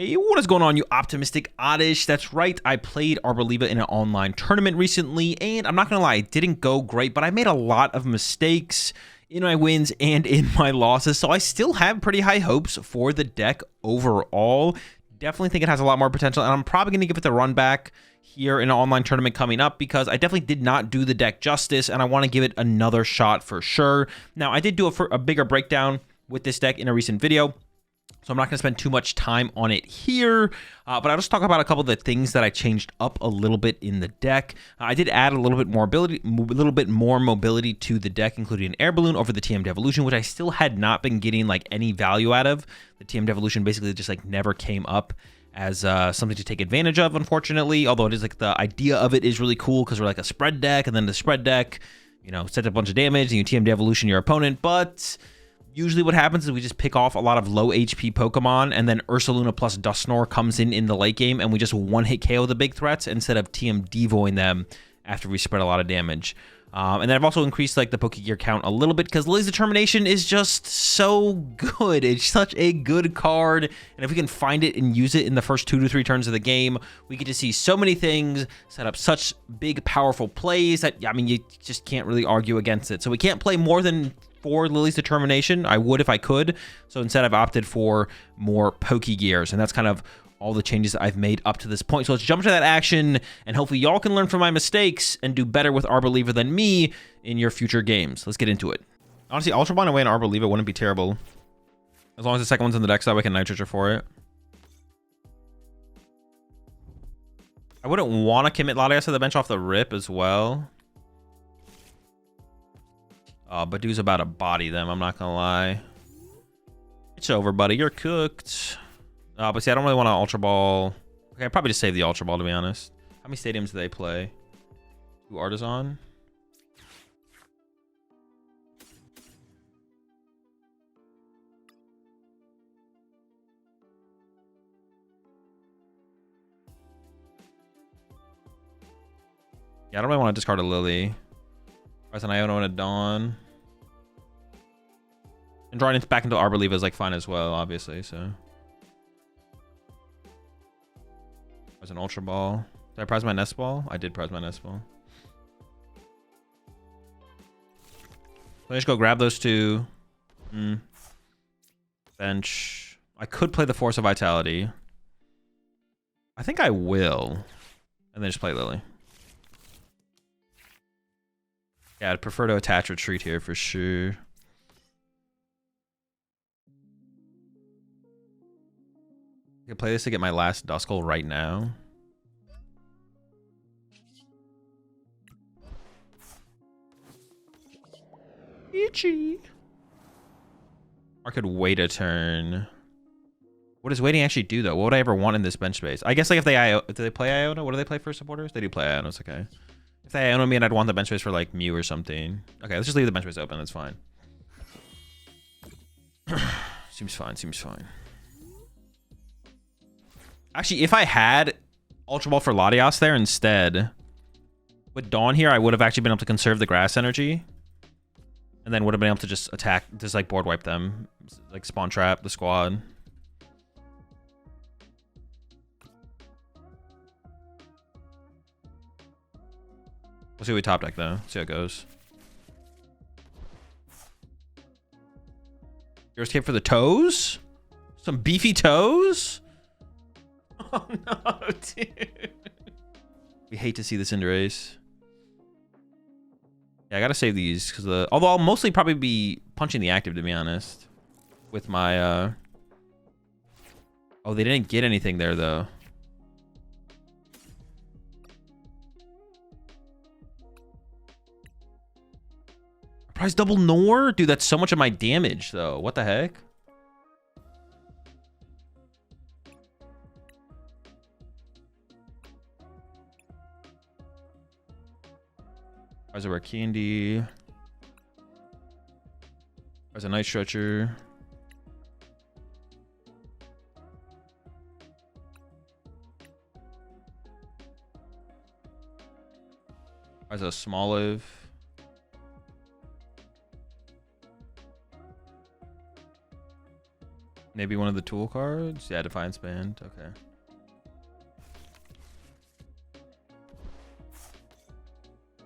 Hey, what is going on, you optimistic oddish? That's right, I played Arboliva in an online tournament recently, and I'm not gonna lie, it didn't go great, but I made a lot of mistakes in my wins and in my losses, so I still have pretty high hopes for the deck overall. Definitely think it has a lot more potential, and I'm probably gonna give it the run back here in an online tournament coming up because I definitely did not do the deck justice, and I want to give it another shot for sure. Now, I did do a bigger breakdown with this deck in a recent video, so I'm not going to spend too much time on it here, but I'll just talk about a couple of the things that I changed up a little bit in the deck. I did add a little bit more mobility to the deck, including an Air Balloon over the TM Devolution, which I still had not been getting like any value out of. The TM Devolution basically just like never came up as something to take advantage of, unfortunately, although it is like the idea of it is really cool because we're like a spread deck, and then the spread deck, you know, sets a bunch of damage and you TM Devolution your opponent, but usually what happens is we just pick off a lot of low HP Pokemon, and then Ursaluna plus Dusknoir comes in the late game, and we just one-hit KO the big threats instead of TM Devoing them after we spread a lot of damage. And then I've also increased like the Pokégear count a little bit because Lillie's Determination is just so good. It's such a good card, and if we can find it and use it in the first 2 to 3 turns of the game, we get to see so many things, set up such big, powerful plays that, I mean, you just can't really argue against it. So we can't play more than 4 Lillie's Determination. I would if I could. So instead I've opted for more Pokégears, and that's kind of all the changes that I've made up to this point. So let's jump into that action, and hopefully y'all can learn from my mistakes and do better with Arboliva than me in your future games. Let's get into it. Honestly, Ultra Ball away in Arboliva wouldn't be terrible. As long as the second one's in the deck, so that we can Night Stretcher for it. I wouldn't want to commit Latias to the bench off the rip as well. Budew's about to body them, I'm not gonna lie. It's over, buddy. You're cooked. But see, I don't really want to Ultra Ball. Okay, I'd probably just save the Ultra Ball, to be honest. How many stadiums do they play? Who Artisan? Yeah, I don't really want to discard a Lillie. An Iono and a Dawn. And drawing it back into Arboliva is like fine as well, obviously, so. There's an Ultra Ball. Did I prize my Nest Ball? I did prize my Nest Ball. So I just go grab those two. Bench. I could play the Forest of Vitality. I think I will. And then just play Lillie. Yeah, I'd prefer to attach Retreat here for sure. I can play this to get my last Duskull right now. Itchy. Or I could wait a turn. What does waiting actually do though? What would I ever want in this bench space? I guess like if they play Iono, what do they play for supporters? They do play Ionos, okay. If they Iono me and I'd want the bench space for like Mew or something. Okay, let's just leave the bench space open, that's fine. Seems fine, seems fine. Actually, if I had Ultra Ball for Latias there instead, with Dawn here, I would have actually been able to conserve the Grass Energy. And then would have been able to just attack, just like board wipe them. Like spawn trap the squad. We'll see what we top deck though. See how it goes. Your escape for the toes? Some beefy toes? Oh no, dude. We hate to see this in race. Yeah, I gotta save these because although I'll mostly probably be punching the active, to be honest. With my oh, they didn't get anything there though. Prize double Nor? Dude, that's so much of my damage though. What the heck? There's a Rare Candy. There's a Night Stretcher. There's a Smoliv. Maybe one of the tool cards? Yeah, Defiance Band. Okay.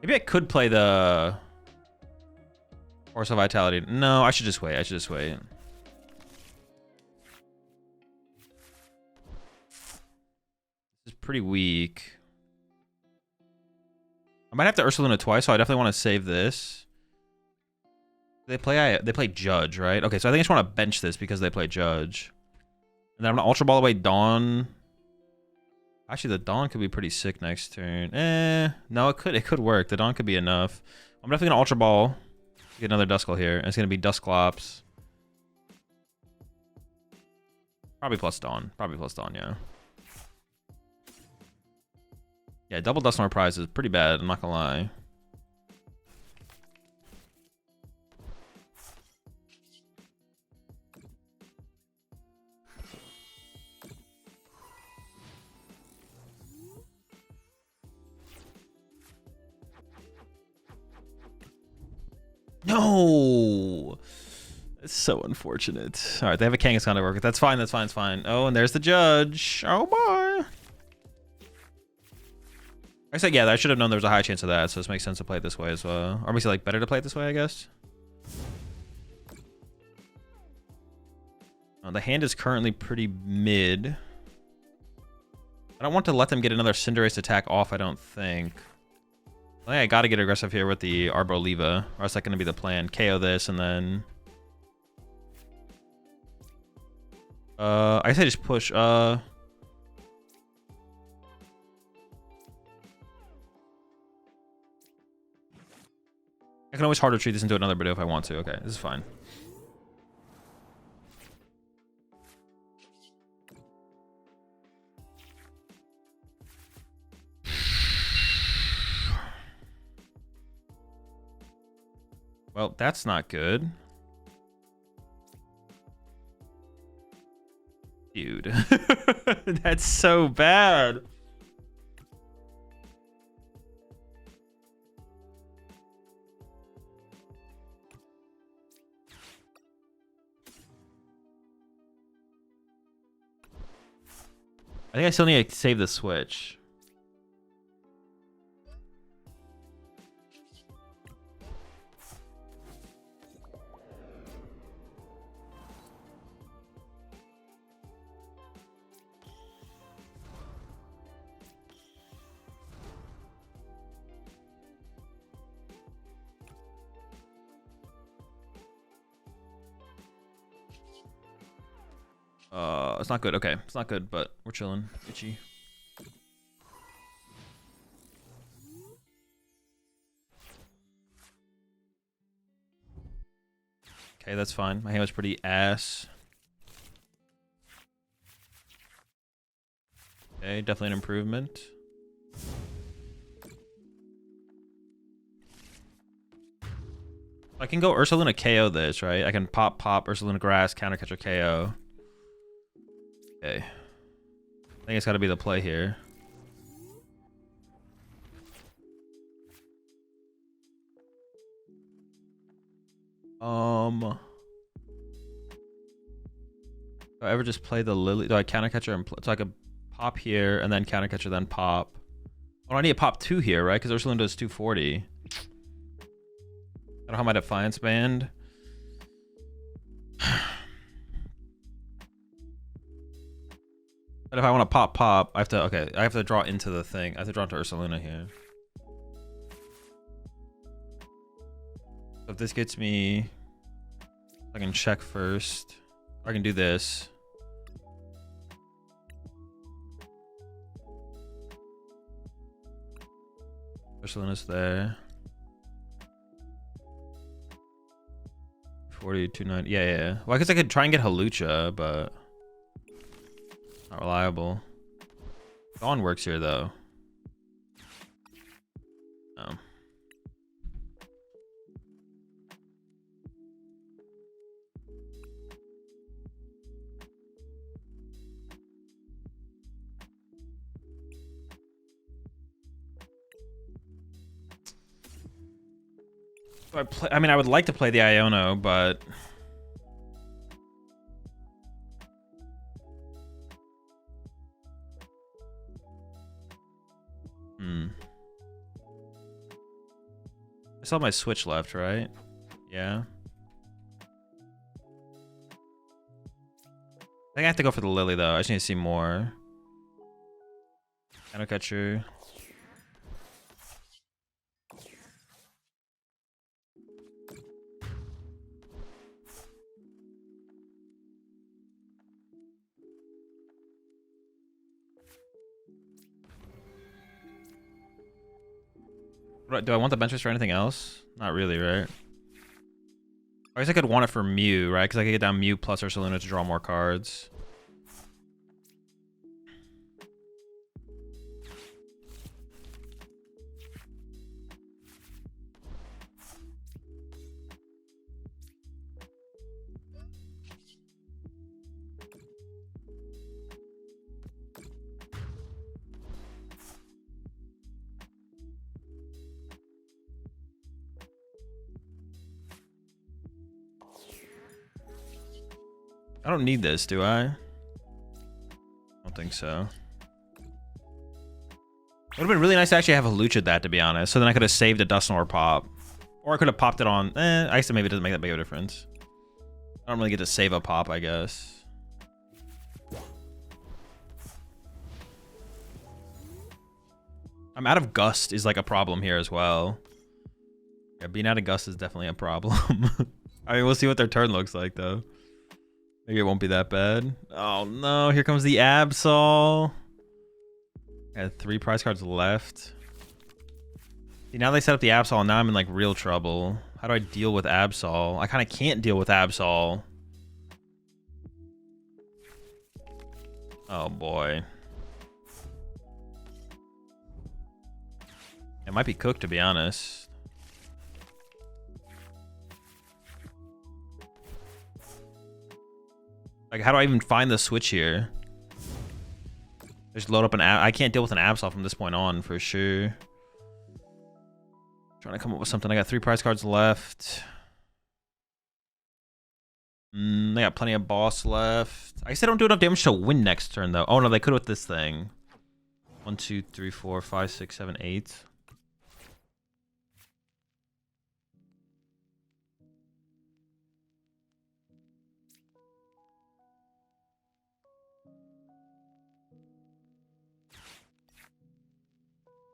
Maybe I could play the Forest of Vitality. No, I should just wait. I should just wait. This is pretty weak. I might have to Ursaluna twice, so I definitely want to save this. They play Judge, right? Okay, so I think I just want to bench this because they play Judge. And then I'm gonna Ultra Ball away Dawn. Actually, the Dawn could be pretty sick next turn. No, it could work. The Dawn could be enough. I'm definitely gonna Ultra Ball. Get another Duskull here. And it's gonna be Dusclops. Probably plus Dawn. Probably plus Dawn, yeah. Yeah, double Dusknoir PRE is pretty bad, I'm not gonna lie. No! It's so unfortunate. Alright, they have a Kangaskhan to work with. That's fine, that's fine, that's fine. Oh, and there's the Judge. Oh boy! I said, yeah, I should have known there was a high chance of that, so this makes sense to play it this way as well. Or maybe like better to play it this way, I guess. The hand is currently pretty mid. I don't want to let them get another Cinderace attack off, I don't think. I think I gotta get aggressive here with the Arboliva, or else that's gonna be the plan. KO this, and then... I guess I just push, I can always hard retreat this into another Budew if I want to. Okay, this is fine. Well, that's not good. Dude. That's so bad. I think I still need to save the Switch. It's not good. Okay, it's not good, but we're chilling. Itchy. Okay, that's fine. My hand was pretty ass. Okay, definitely an improvement. I can go Ursaluna KO this, right? I can pop Ursaluna Grass, counter catcher KO. Okay. I think it's gotta be the play here. Do I ever just play the Lillie? Do I counter catcher and so I could pop here and then counter catcher, then pop? Oh, I need to pop 2 here, right? Because Ursaluna does 240. I don't have my Defiance Band. But if I want to pop, I have to, okay, I have to draw into the thing. I have to draw into Ursaluna here. So if this gets me, I can check first. Or I can do this. Ursaluna's there. 40, 290. Yeah. Well, I guess I could try and get Hawlucha, but not reliable. Dawn works here, though. No. I mean, I would like to play the Iono, but still have my Switch left, right? Yeah. I think I have to go for the Lillie, though. I just need to see more. Shadow Catcher. Do I want the bench boost for anything else? Not really, right? I guess I could want it for Mew, right? Because I could get down Mew plus Ursaluna to draw more cards. I don't need this, do I? I don't think so. It would have been really nice to actually have Hawlucha that, to be honest. So then I could have saved a Dusknoir pop. Or I could have popped it on... I guess it maybe doesn't make that big of a difference. I don't really get to save a pop, I guess. I'm out of Gust is like a problem here as well. Yeah, being out of Gust is definitely a problem. I mean, we'll see what their turn looks like, though. Maybe it won't be that bad. Oh no, here comes the Absol. I had 3 prize cards left. See, now they set up the Absol and now I'm in like real trouble. How do I deal with Absol? I kind of can't deal with Absol. Oh boy. It might be cooked, to be honest. Like, how do I even find the switch here? Just load up an I can't deal with an Absol from this point on, for sure. Trying to come up with something. I got 3 prize cards left. They got plenty of boss left. I guess they don't do enough damage to win next turn, though. Oh, no, they could with this thing. 1, 2, 3, 4, 5, 6, 7, 8.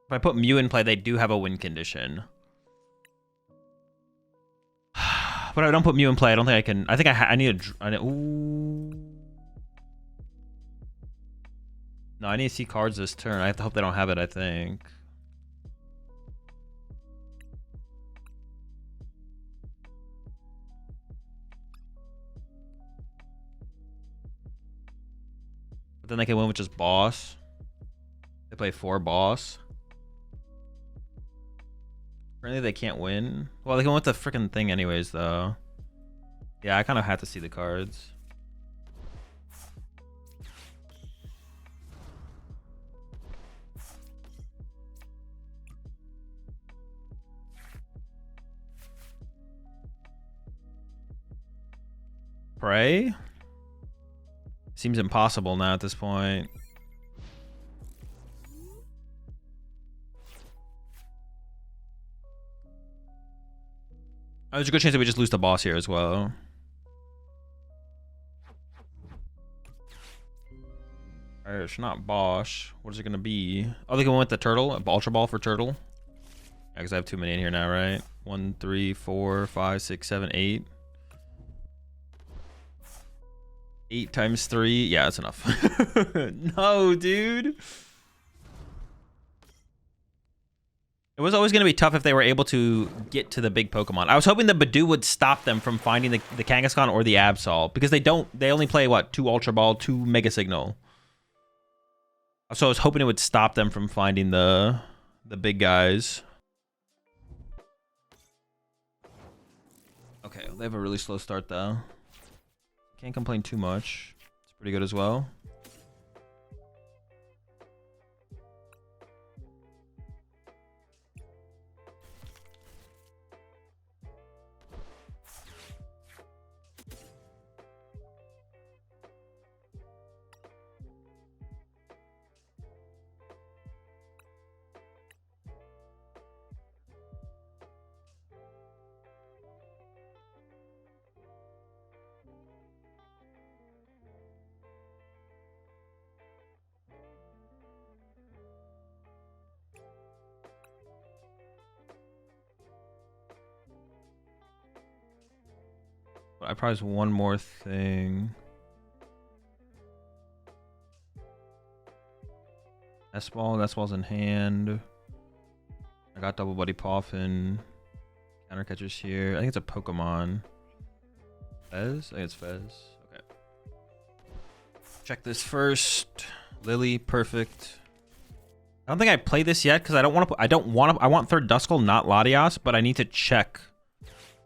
If I put Mew in play, they do have a win condition. But if I don't put Mew in play, I don't think I can... I think I need a... Ooh. No, I need to see cards this turn. I have to hope they don't have it, I think. But then they can win with just boss. They play 4 boss. Apparently they can't win. Well, they can win with the freaking thing anyways, though. Yeah, I kind of have to see the cards. PRE? Seems impossible now at this point. Oh, there's a good chance that we just lose the boss here as well. Alright, it's not Bosch. What is it going to be? Oh, they can win with the turtle? Ultra Ball for turtle? Yeah, because I have too many in here now, right? 1, 3, 4, 5, 6, 7, 8. 8 times 3. Yeah, that's enough. No, dude. It was always going to be tough if they were able to get to the big Pokemon. I was hoping the Budew would stop them from finding the Kangaskhan or the Absol. Because they only play, what, 2 Ultra Ball, 2 Mega Signal. So I was hoping it would stop them from finding the big guys. Okay, they have a really slow start, though. Can't complain too much. It's pretty good as well. I prize one more thing. Nest Ball's in hand. I got Buddy-Buddy Poffin. Counter catchers here. I think it's a Pokemon. Fez? I think it's Fez. Okay. Check this first. Lillie, perfect. I don't think I play this yet because I want third Duskull, not Latias, but I need to check.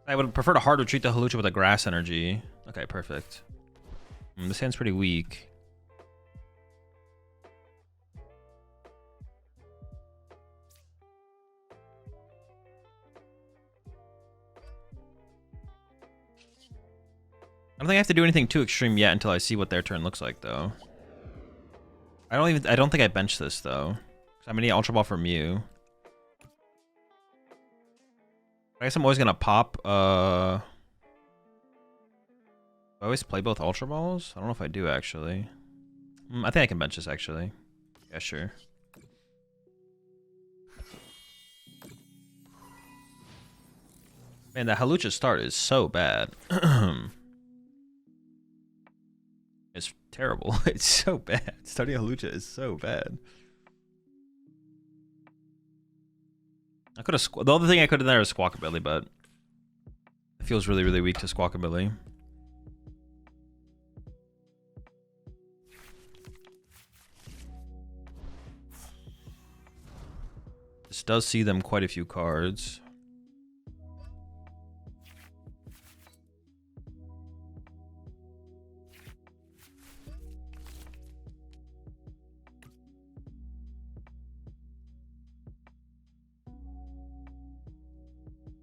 I would prefer to hard retreat the Hawlucha with a Grass Energy. Okay, perfect. This hand's pretty weak. I don't think I have to do anything too extreme yet until I see what their turn looks like, though. I don't think I bench this, though. I'm gonna need Ultra Ball for Mew. I guess I'm always gonna pop. I always play both Ultra Balls? I don't know if I do, actually. I think I can bench this, actually. Yeah, sure. Man, that Hawlucha start is so bad. It's terrible. It's so bad. Starting Hawlucha is so bad. I could have. The other thing I could have done is Squawkabilly, but it feels really, really weak to Squawkabilly. This does see them quite a few cards.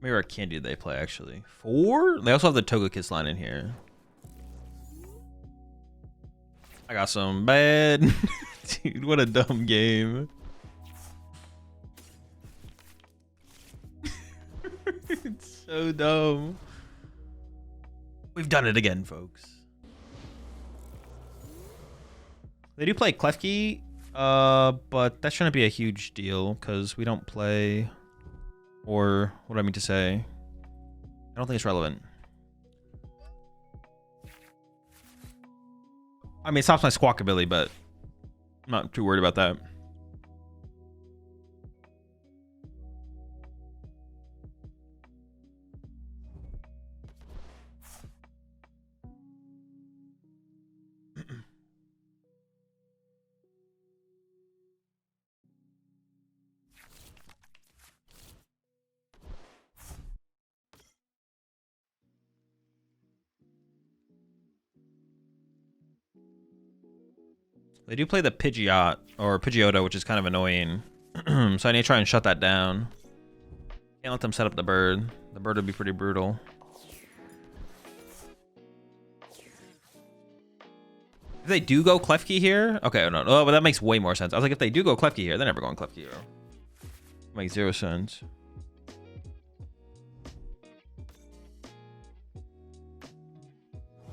Maybe Rare Candy they play, actually. 4? They also have the Togekiss line in here. I got some bad. Dude, what a dumb game. It's so dumb. We've done it again, folks. They do play Klefki, but that shouldn't be a huge deal because we don't play. Or what do I mean to say? I don't think it's relevant. I mean, it stops my Squawkabilly, but I'm not too worried about that. They do play the Pidgeot, or Pidgeotto, which is kind of annoying. So I need to try and shut that down. Can't let them set up the bird. The bird would be pretty brutal. If they do go Klefki here... Okay, no, but that makes way more sense. I was like, if they do go Klefki here, they're never going Klefki here. Makes 0 sense.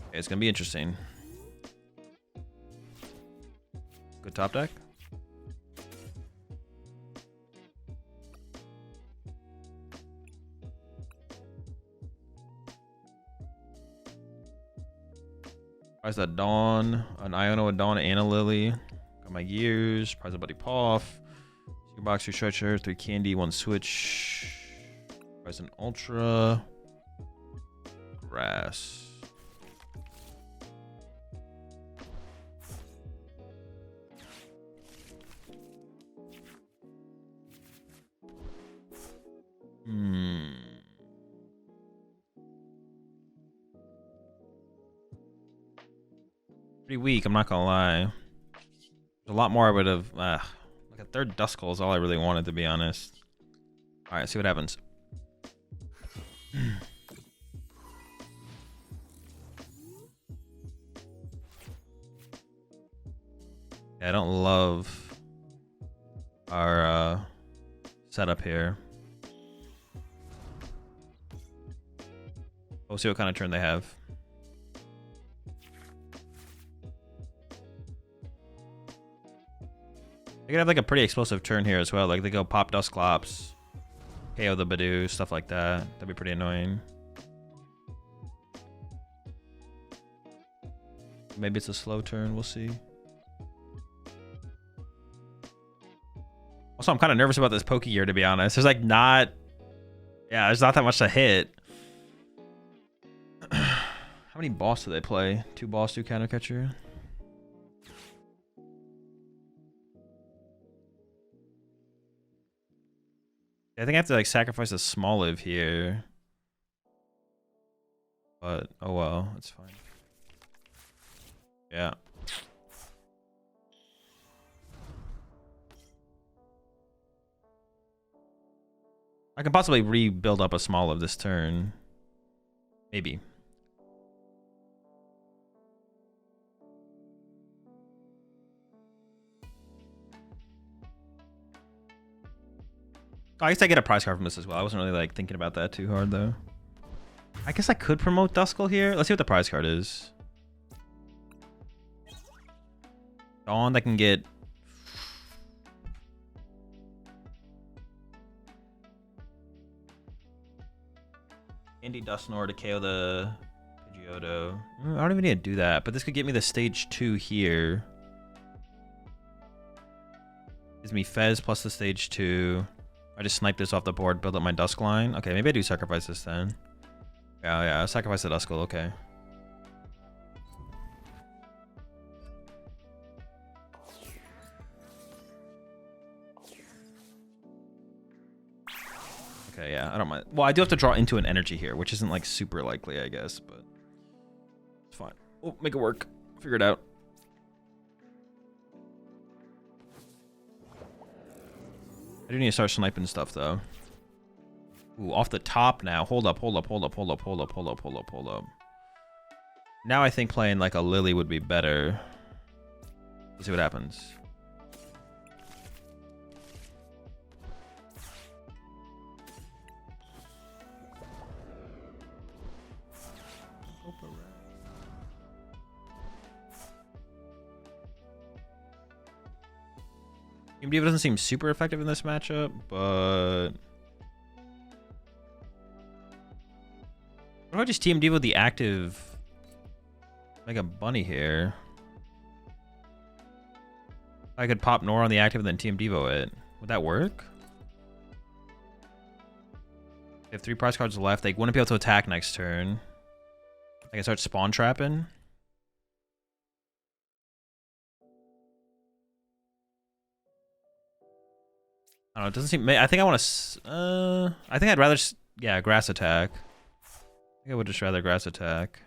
Okay, it's going to be interesting. Good top deck. Prize a Dawn, an Iono, a Dawn, and a Lillie. Got my gears. Prize a Buddy Poff. Secret Box, 2 Stretcher, 3 Candy, 1 Switch. Prize an Ultra. Grass. Pretty weak, I'm not gonna lie. There's a lot more I would have. Like a third Duskull is all I really wanted, to be honest. All right, see what happens. Yeah, I don't love our setup here. We'll see what kind of turn they have. They could have like a pretty explosive turn here as well. Like they go pop Dusclops, KO the Budew, stuff like that. That'd be pretty annoying. maybe it's a slow turn. We'll see. Also, I'm kind of nervous about this Pokégear, to be honest. There's like not... Yeah, there's not that much to hit. How many boss do they play? 2 boss, 2 counter catcher. I think I have to like sacrifice a Smoliv here. But oh well, it's fine. Yeah. I can possibly rebuild up a Smoliv this turn. Maybe. I guess I get a prize card from this as well. I wasn't really like thinking about that too hard though. I guess I could promote Duskull here. Let's see what the prize card is. Dawn that can get... Andy Dusknoir to KO the Pidgeotto. I don't even need to do that, but this could get me the stage 2 here. Gives me Fez plus the stage 2. I just snipe this off the board, build up my Dusk line. Okay, maybe I do sacrifice this then. Yeah, sacrifice the Duskull, okay. Okay, yeah, I don't mind. Well, I do have to draw into an energy here, which isn't like super likely, I guess, but it's fine. We'll make it work. Figure it out. I do need to start sniping stuff though. Ooh, off the top now. Hold up. Now I think playing like a Lillie would be better. Let's see what happens. Team Diva doesn't seem super effective in this matchup, but... What if I just Team Diva with the active Mega Bunny here? I could pop Nor on the active and then Team Devo it. Would that work? They have 3 prize cards left. They wouldn't be able to attack next turn. I can start spawn trapping. I don't know, it doesn't seem... I think I want to... I think I'd rather... Yeah, grass attack. I think I would just rather grass attack.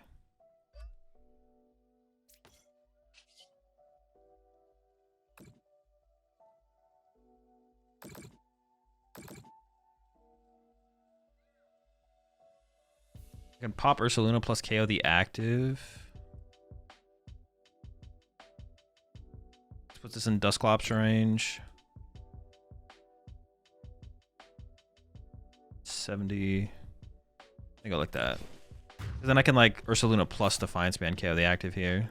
I can pop Ursaluna plus KO the active. Let's put this in Dusclops range. 70. I think I like that. Then I can like Ursaluna plus Defiance Band KO the active here.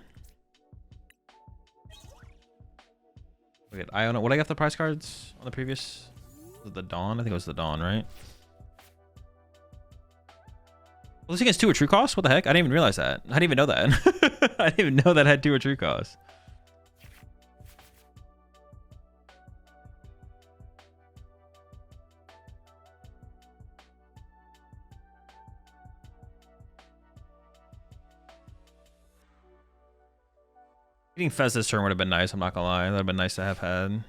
Look at Iono. What I got the prize cards on the previous? Was it the Dawn? I think it was the Dawn, right? Well, this against 2 or true cost? What the heck? I didn't even realize that. I didn't even know that. I didn't even know that had 2 or true cost. Getting Fez this turn would have been nice, I'm not gonna lie. That would have been nice to have had. How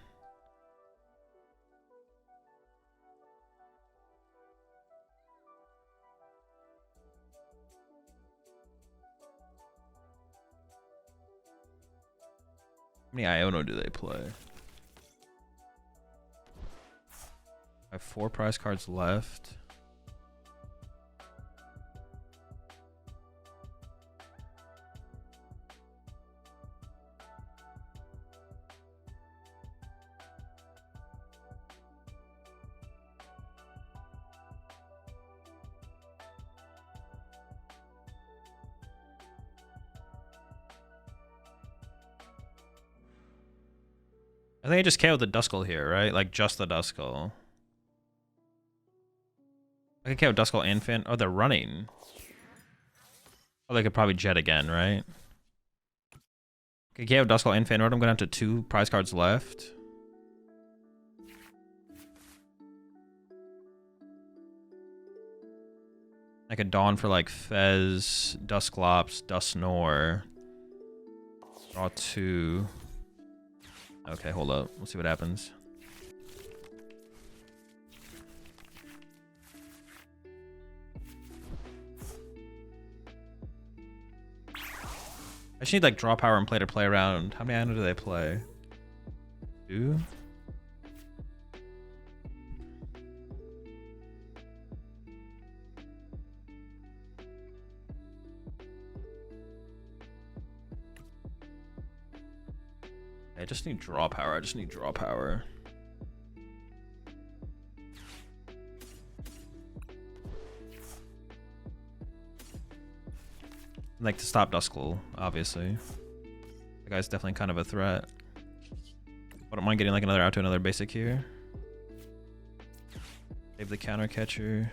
many Iono do they play? I have 4 prize cards left. I think I just KO'd the Duskull here, right? Like, just the Duskull. I could KO Duskull and Fan. Oh, they're running. Oh, they could probably jet again, right? Okay, I have Duskull and Fanroad. I'm going down to 2 prize cards left. I could Dawn for like Fez, Dusclops, Dusknoir. Draw 2. Okay, hold up. We'll see what happens. I just need like draw power and play to play around. How many Iono do they play? 2? I just need draw power. I just need draw power. Like to stop Duskull, obviously. The guy's definitely kind of a threat. I don't mind getting like another out to another basic here. Save the counter catcher.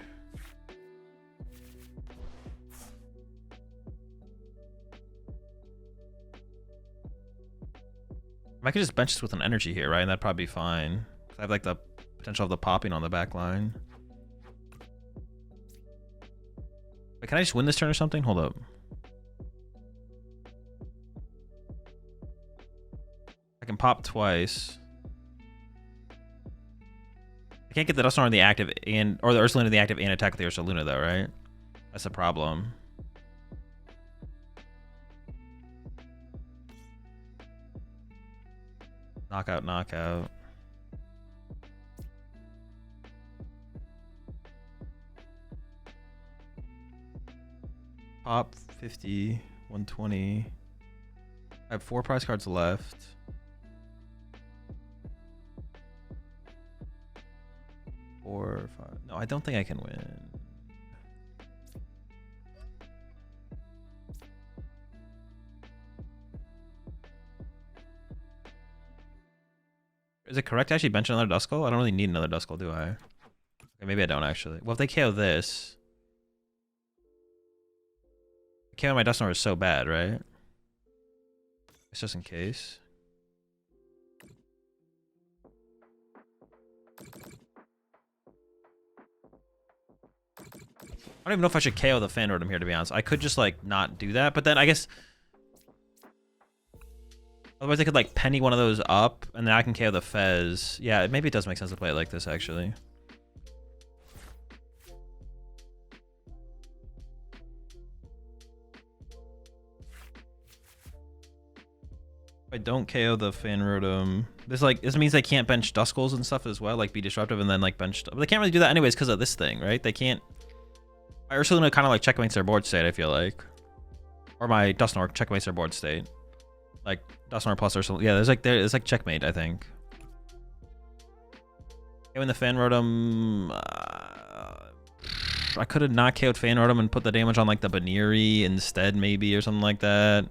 I could just bench this with an energy here, right? And that'd probably be fine. I have like the potential of the popping on the back line. Wait, can I just win this turn or something? Hold up. I can pop twice. I can't get the Dusknoir in the active and or the Ursaluna in the active and attack with the Ursaluna though, right? That's the problem. Knockout, knockout. Pop 50, 120. I have 4 prize cards left. Or 5. No, I don't think I can win. Is it correct to actually bench another Duskull? I don't really need another Duskull, do I? Okay, maybe I don't actually. Well, if they KO this, KO my Dusknoir is so bad, right? It's just in case. I don't even know if I should KO the Fanroad here, to be honest. I could just like not do that, but then I guess otherwise they could like penny one of those up and then I can KO the Fez. Yeah, maybe it does make sense to play it like this actually. If I don't KO the Fanroad, this means they can't bench Duskulls and stuff as well, like be disruptive and then like bench. But they can't really do that anyways because of this thing, right? They can't. My Ursaluna kind of like checkmates their board state, I feel like, or my Dusknoir checkmates their board state, like Dusknoir plus Ursaluna. Yeah, there's like checkmate, I think. KOing the Fanroad, I could have not KO'd Fanroad and put the damage on like the Baniri instead, maybe, or something like that.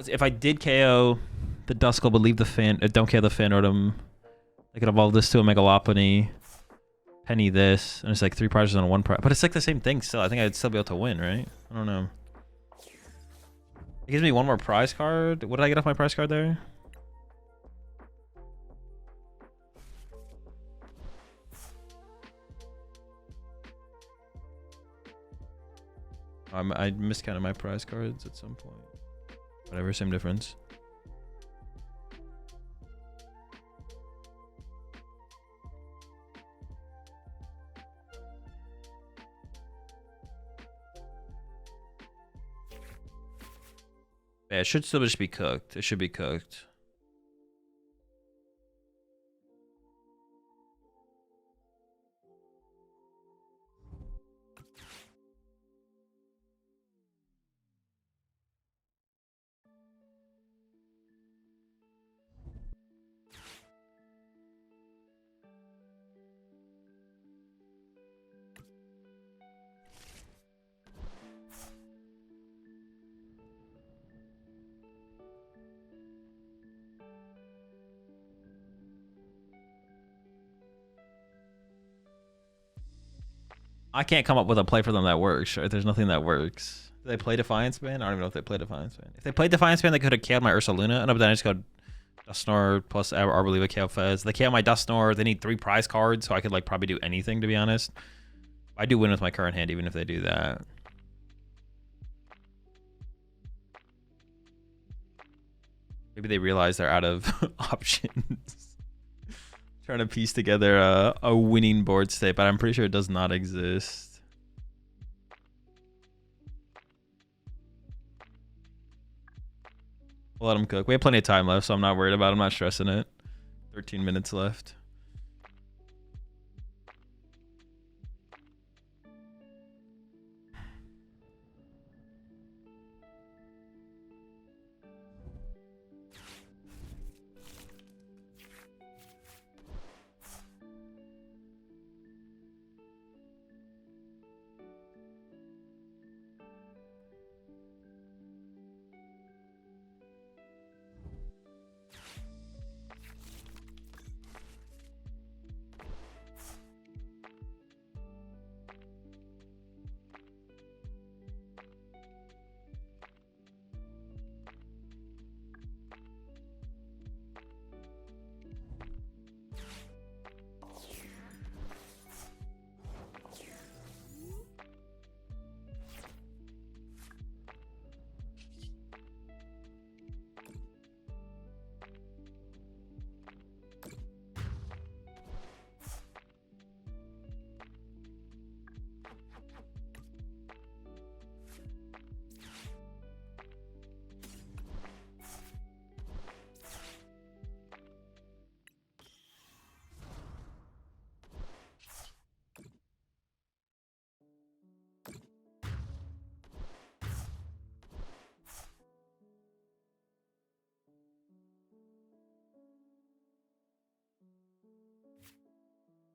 If I did KO the Duskull but leave the don't KO the Fanroad, I could evolve this to a Megalopony, penny this, and it's like 3 prizes on 1 prize. But it's like the same thing still. I think I'd still be able to win, right? I don't know. It gives me 1 more prize card. What did I get off my prize card there? I miscounted my prize cards at some point. Whatever, same difference. Yeah, it should still just be cooked. It should be cooked. I can't come up with a play for them that works, right? There's nothing that works. Do they play Defiance Band? I don't even know if they play Defiance Band. If they played Defiance Band, they could have killed my Ursaluna. No, but then I just go Dusknoir plus Arboliva KO Fez. They KO my Dusknoir. They need 3 prize cards, so I could like probably do anything, to be honest. I do win with my current hand, even if they do that. Maybe they realize they're out of options. Trying to piece together a winning board state, but I'm pretty sure it does not exist. We'll let them cook. We have plenty of time left, so I'm not worried about it. I'm not stressing it. 13 minutes left.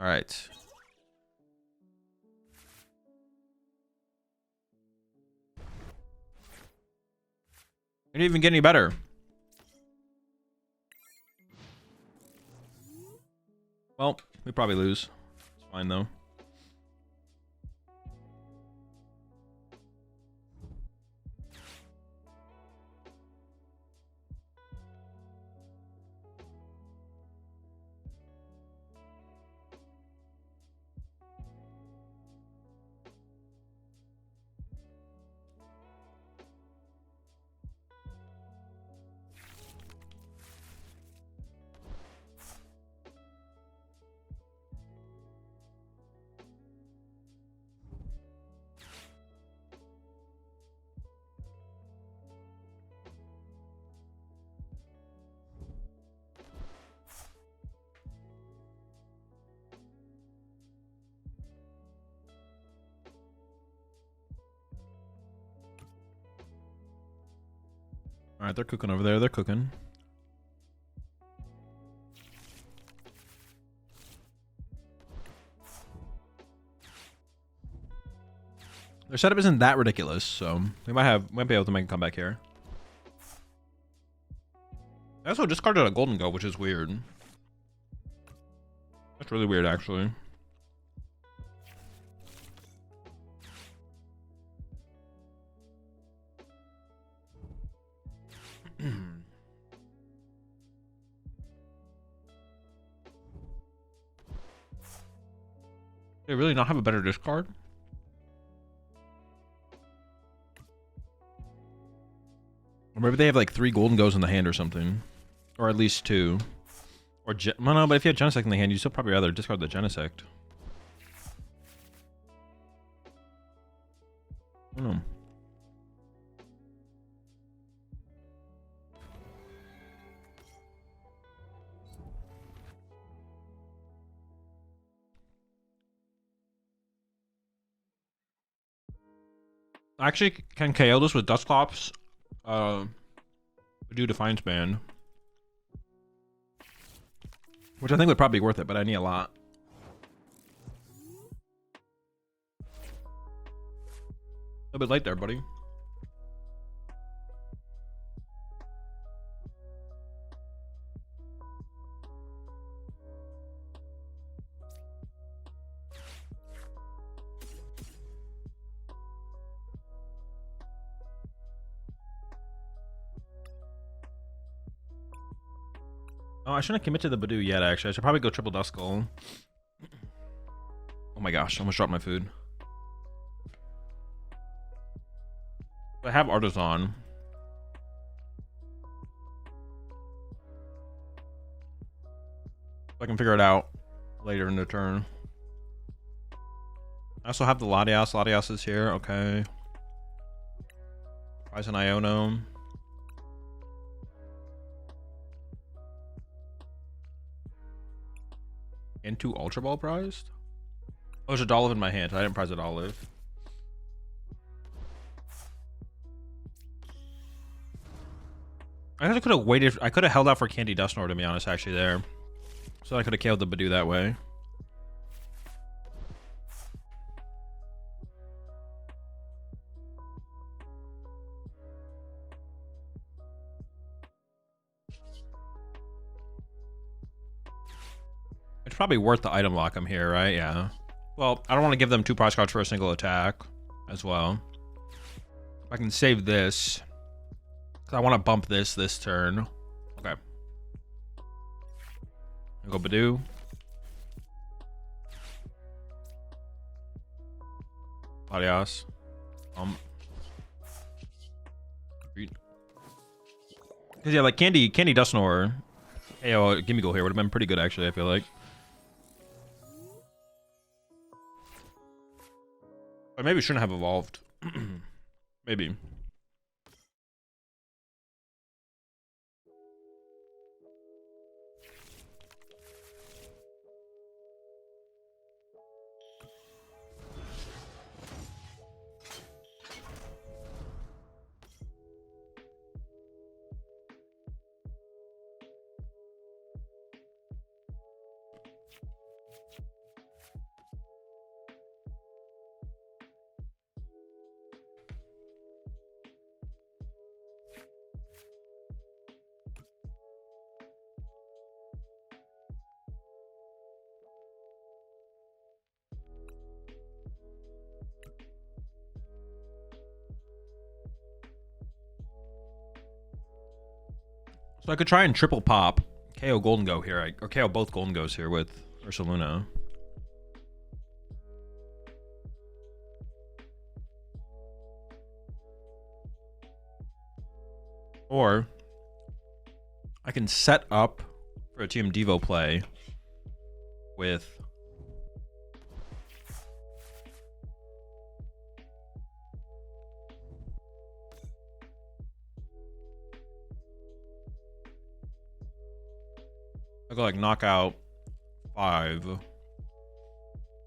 All right. It didn't even get any better. Well, we probably lose. It's fine though. All right, they're cooking over there. They're cooking. Their setup isn't that ridiculous, so we might be able to make a comeback here. I also discarded a golden go, which is weird. That's really weird, actually. They really not have a better discard? Or maybe they have like 3 golden goes in the hand or something. Or at least 2. Or well, no, but if you had Genesect in the hand, you still probably rather discard the Genesect. I don't know. I actually can KO this with Dusclops. Do Defiance Band. Which I think would probably be worth it, but I need a lot. A little bit late there, buddy. Oh, I shouldn't commit to the Budew yet, actually. I should probably go triple Duskull. Oh my gosh, I almost dropped my food. I have Artisan. I can figure it out later in the turn. I also have the Latias. Latias is here. Okay. Prize an Iono. And 2 Ultra Ball prized? Oh, there's a Dolliv in my hand. I didn't prize a Dolliv. I guess I could have waited. I could have held out for Candy Dusknoir, to be honest, actually, there. So I could have killed the Budew that way. It's probably worth the item lock. I'm here, right? Yeah. Well, I don't want to give them 2 prize cards for a single attack as well. I can save this. Because I want to bump this turn. Okay. I'll go Budew. Latias. Because yeah, like Candy Dusknoir. Hey, oh, Gimme Go here would have been pretty good, actually, I feel like. But maybe shouldn't have evolved. Maybe. So I could try and triple pop. KO Golden Go here. Or KO both Golden Goes here with Ursaluna. Or I can set up for a Team Devo play with I'll go like knockout 5 and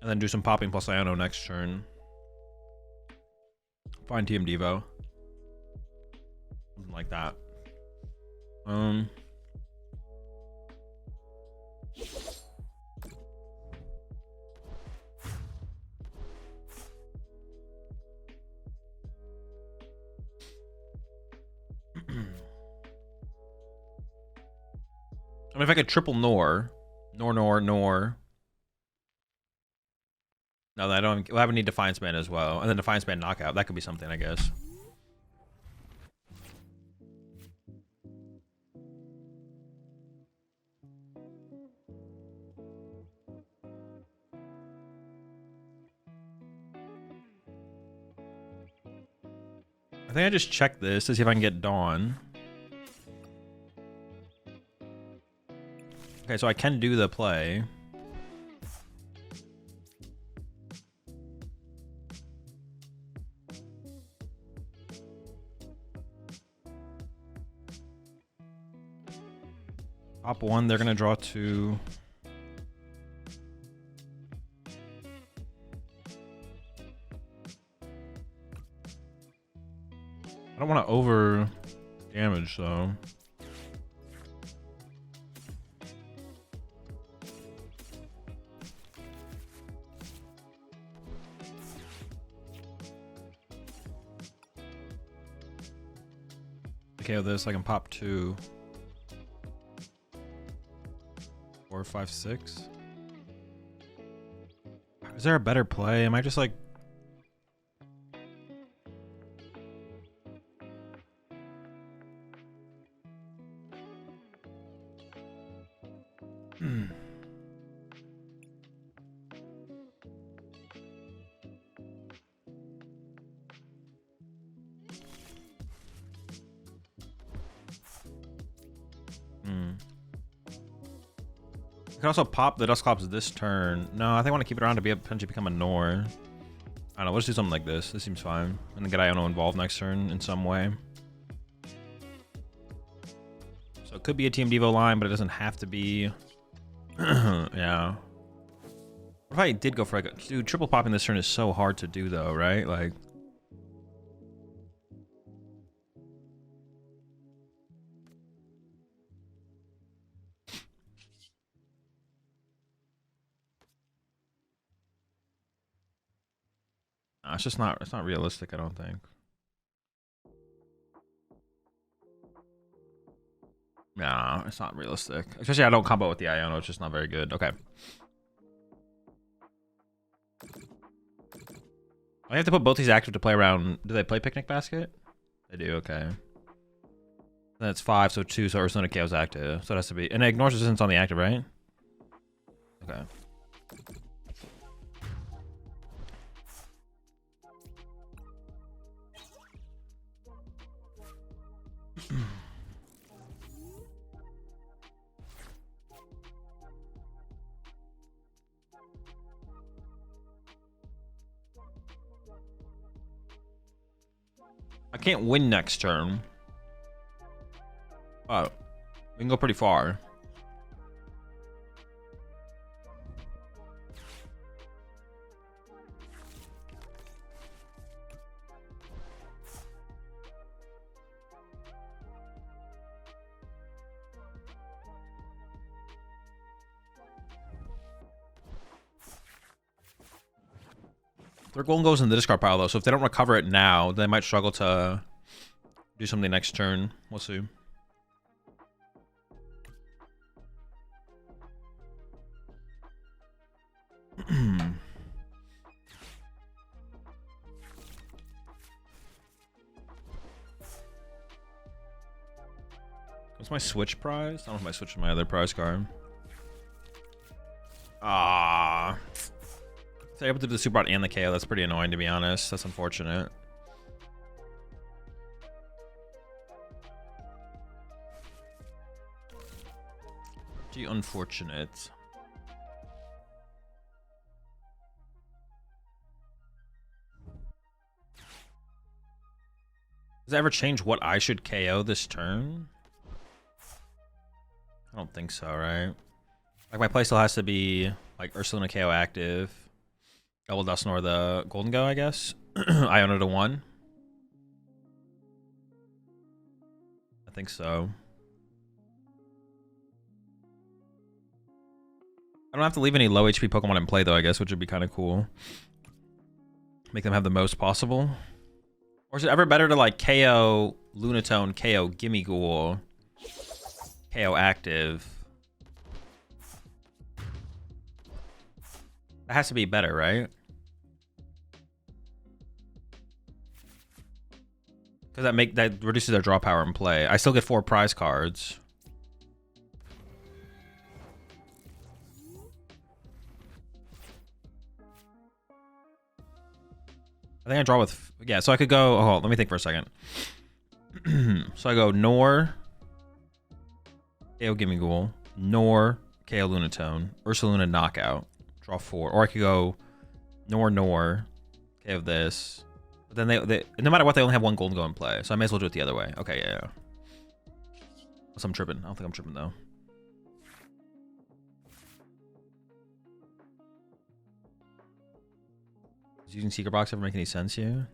then do some popping plus Iono next turn. Find Team Devo. Something like that. I mean, if I could triple Nor. No, I don't. We'll have a need Defiance Band as well, and then Defiance Band knockout. That could be something, I guess. I think I just check this to see if I can get Dawn. Okay, so I can do the play. Top 1, they're gonna draw 2. I don't want to over damage though. Okay, with this I can pop 2, 4, 5, 6. Is there a better play? Am I just like... I can also pop the Dusclops this turn. No, I think I want to keep it around to be potentially become a Nor. I don't know, let's do something like this. This seems fine. And then get Iono involved next turn in some way. So it could be a Team Devo line, but it doesn't have to be. Yeah. What if I did go for like a... Dude, triple popping this turn is so hard to do though, right? Like... No, it's just not, it's not realistic, I don't think. No, it's not realistic. Especially I don't combo with the Iono, it's just not very good. Okay. I have to put both these active to play around. Do they play Picnic Basket? They do, okay. Then it's 5, so 2, so Ursaluna KO's active. So it has to be... And it ignores resistance on the active, right? Okay. I can't win next turn. Oh, we can go pretty far. Their golden goes in the discard pile though, so if they don't recover it now, they might struggle to do something next turn. We'll see. What's my Switch prize? I don't know if my Switch is my other prize card. Ah. So able to do the Super Art and the KO. That's pretty annoying, to be honest. That's unfortunate. Gee, unfortunate. Does it ever change what I should KO this turn? I don't think so, right? Like, my play still has to be, like, Ursaluna KO active. Double Dusknoir the Golden Go, I guess. Iono to 1. I think so. I don't have to leave any low HP Pokemon in play, though, I guess, which would be kind of cool. Make them have the most possible. Or is it ever better to, like, KO Lunatone, KO Gimmighoul, KO active? That has to be better, right? Because that reduces their draw power in play. I still get 4 prize cards. I think I draw with... Yeah, so I could go... Oh, let me think for a second. So I go Nor, KO Gimmighoul, Nor, KO Lunatone, Ursaluna Knockout, draw 4. Or I could go Nor, KO this. But then they no matter what, they only have 1 Golden Go in play. So I may as well do it the other way. Okay, yeah. Unless I'm tripping. I don't think I'm tripping, though. Does using Secret Box ever make any sense here?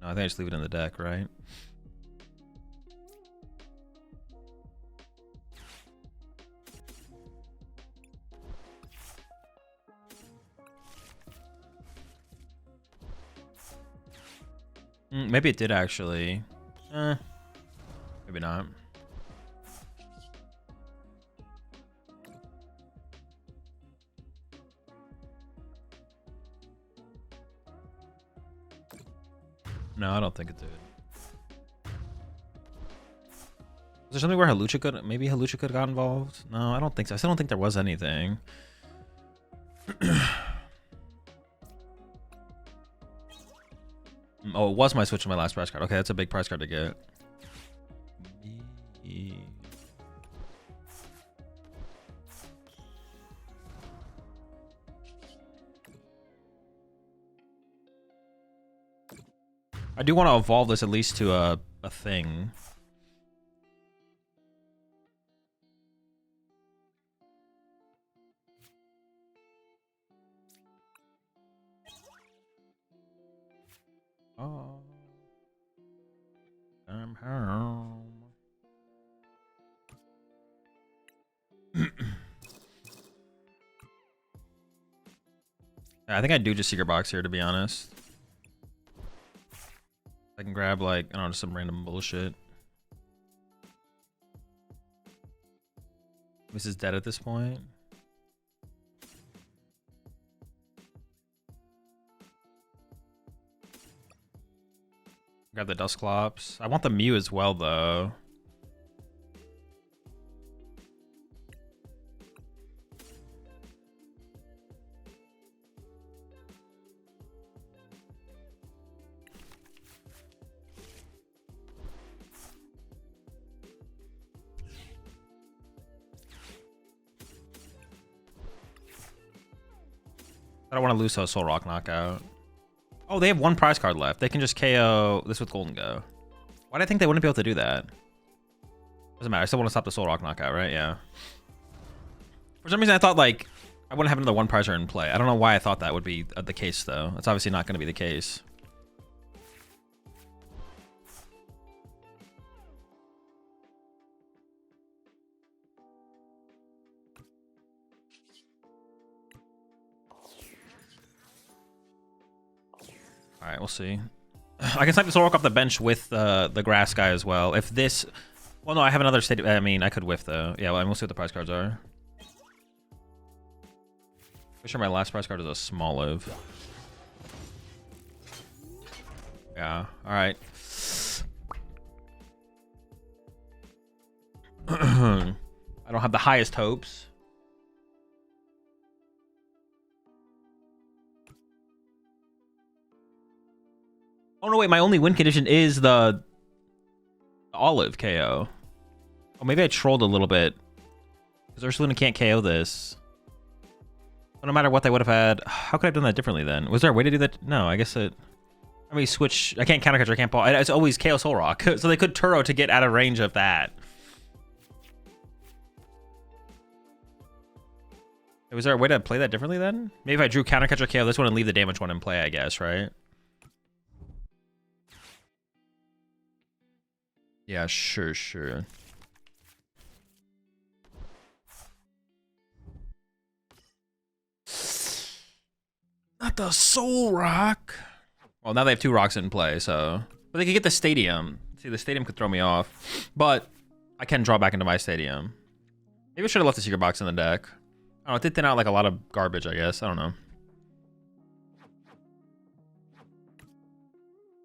No, I think I just leave it in the deck, right? Maybe it did actually. Maybe not. No, I don't think it did. Was there something where Hawlucha could, maybe Hawlucha could have got involved? No, I don't think so. I still don't think there was anything. Oh, it was my Switch, my last prize card. Okay, that's a big prize card to get. I do want to evolve this at least to a thing. Oh, I'm home. I think I do just Secret Box here, to be honest. I can grab, like, I don't know, some random bullshit. This is dead at this point. Grab the Dusclops. I want the Mew as well, though. I don't want to lose to a Soul Rock knockout. Oh, they have one prize card left. They can just KO this with Golden Go. Why did I think they wouldn't be able to do that? Doesn't matter. I still want to stop the Soul Rock knockout, right? Yeah. For some reason, I thought, like, I wouldn't have another one prize card in play. I don't know why I thought that would be the case, though. That's obviously not going to be the case. All right, we'll see. I can snipe the Soul Rock off the bench with the grass guy as well. If this... Well, no, I have another state... I mean, I could whiff, though. Yeah, well, we'll see what the prize cards are. I'm sure my last prize card is a Smoliv. Yeah, all right. I don't have the highest hopes. Oh, no, wait. My only win condition is the Olive KO. Oh, maybe I trolled a little bit. Because Ursaluna can't KO this. But no matter what they would have had. How could I have done that differently then? Was there a way to do that? No, I guess it... I mean, switch... I can't counter catch, I can't ball. It's always KO Soul Rock. So they could Turo to get out of range of that. Was there a way to play that differently then? Maybe if I drew counter catch or KO this one and leave the damage one in play, I guess, right? Yeah, sure. Not the Soul Rock. Well, now they have two rocks in play, so... But they could get the Stadium. See, the Stadium could throw me off. But I can draw back into my Stadium. Maybe I should have left the Secret Box in the deck. I don't know, it did thin out like a lot of garbage, I guess. I don't know.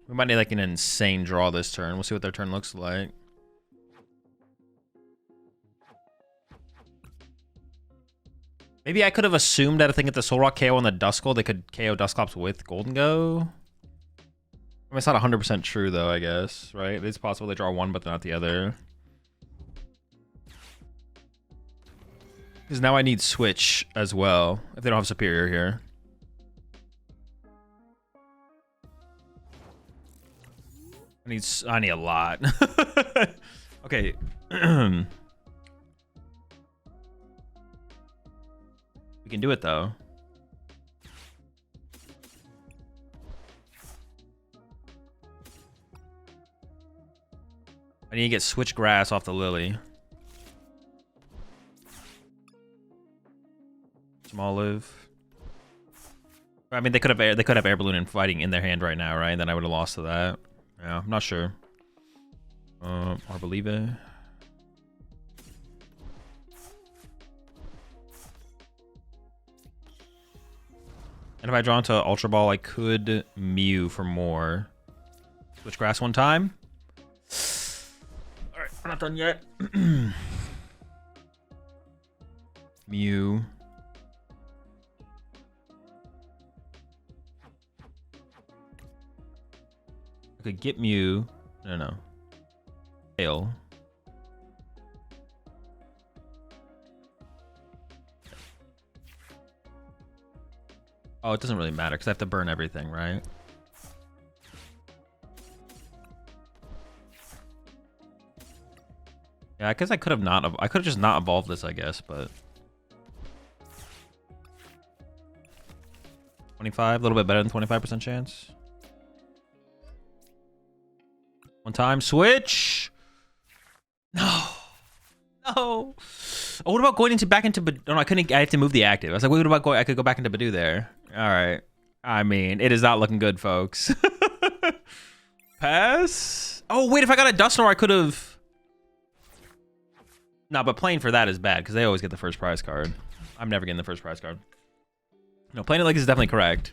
We might need like an insane draw this turn. We'll see what their turn looks like. Maybe I could have assumed that if they get the Soul Rock KO on the Duskull, they could KO Dusclops with Golden Go. I mean, it's not 100% true though, I guess, right? It's possible they draw one, but not the other. Because now I need Switch as well, if they don't have Superior here. I need a lot. Okay. We can do it though. I need to get Switch Grass off the Lillie. Smoliv. I mean, they could have Air Balloon and fighting in their hand right now, right? And then I would have lost to that. Yeah, I'm not sure. Arboliva. And if I draw into Ultra Ball, I could Mew for more. Switch Grass one time. Alright. I'm not done yet. Mew. I could get Mew. No. Tail. Oh, it doesn't really matter because I have to burn everything, right? Yeah, I guess I could have not. I could have just not evolved this, I guess, but 25, a little bit better than 25% chance. One time, switch. No. Oh, what about going back into? Oh, no, I couldn't. I had to move the active. I was like, what about going? I could go back into Budew there. All right. I mean, it is not looking good, folks. Pass. Oh wait, if I got a Dusknoir, I could have. No, but playing for that is bad because they always get the first prize card. I'm never getting the first prize card. No, playing it like this is definitely correct.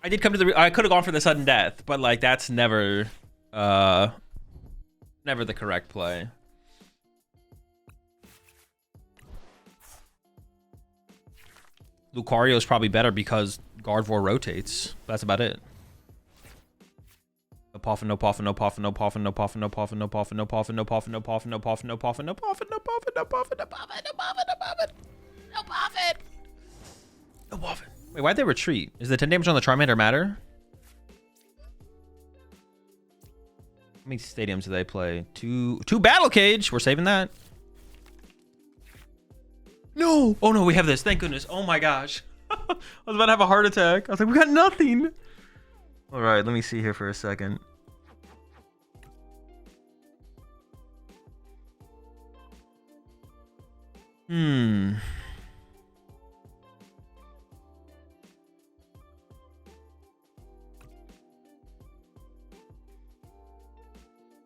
I did come to the. I could have gone for the sudden death, but like that's never, never the correct play. Lucario is probably better because Gardevoir rotates. That's about it. No Poffin, no Poffin, no Poffin, no Poffin, no Poffin, no Poffin, no Poffin, no Poffin, no Poffin, no Poffin, no Poffin, no Poffin, no Poffin, no Poffin, no Poffin, no Poffin, no Poffin, no Poffin, no Poffin, no Poffin. Wait, why'd they retreat? Is the 10 damage on the Charmander matter? How many stadiums do they play? Two Battle Cage. We're saving that. No! Oh no, we have this. Thank goodness. Oh my gosh. I was about to have a heart attack. I was like, we got nothing. All right, let me see here for a second. I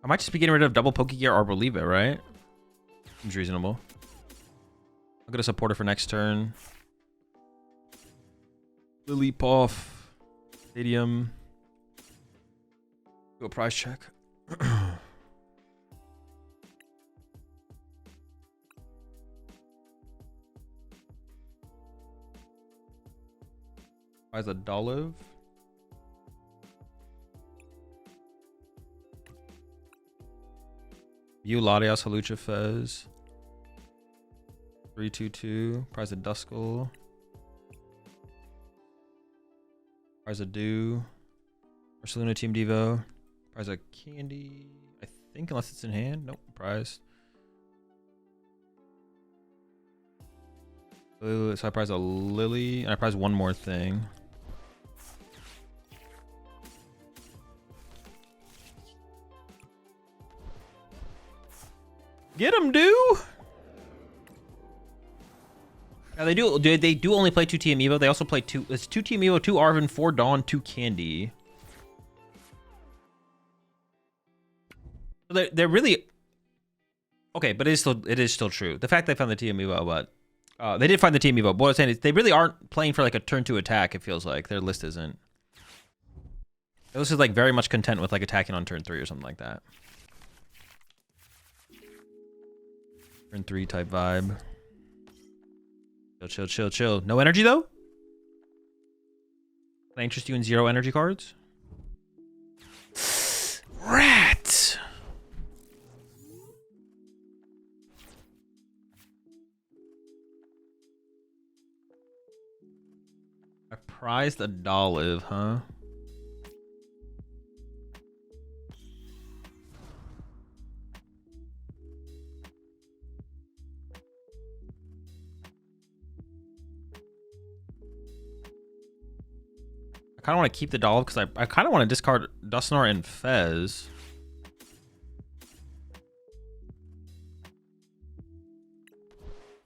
might just be getting rid of double Pokégear Arboliva, right? Seems reasonable. I'll get a supporter for next turn. Lillie Poff. Stadium. Do a prize check. Prize a Dolliv. You Latias, Hawlucha Fez. 3/2/2. Prize a Duskull. Prize a Budew. Ursaluna Team Devo. Prize a Candy. I think unless it's in hand. Nope. Prize. So I prize a Lillie. And I prize one more thing. Get him, Dew! Now they do only play 2 Team Evo. They also play 2. It's 2 Team Evo, 2 Arven, 4 Dawn, 2 Candy. They're really okay, but it is still true. The fact they found the Team Evo, but they did find the Team Evo. But what I'm saying is they really aren't playing for like a turn 2 attack. It feels like their list isn't. Their list is like very much content with like attacking on turn 3 or something like that. Turn 3 type vibe. Chill. No energy though? Can I interest you in 0 energy cards? Rat! I prized a Dolliv, huh? I kind of want to keep the Dolliv because I kind of want to discard Dusknoir and Fez.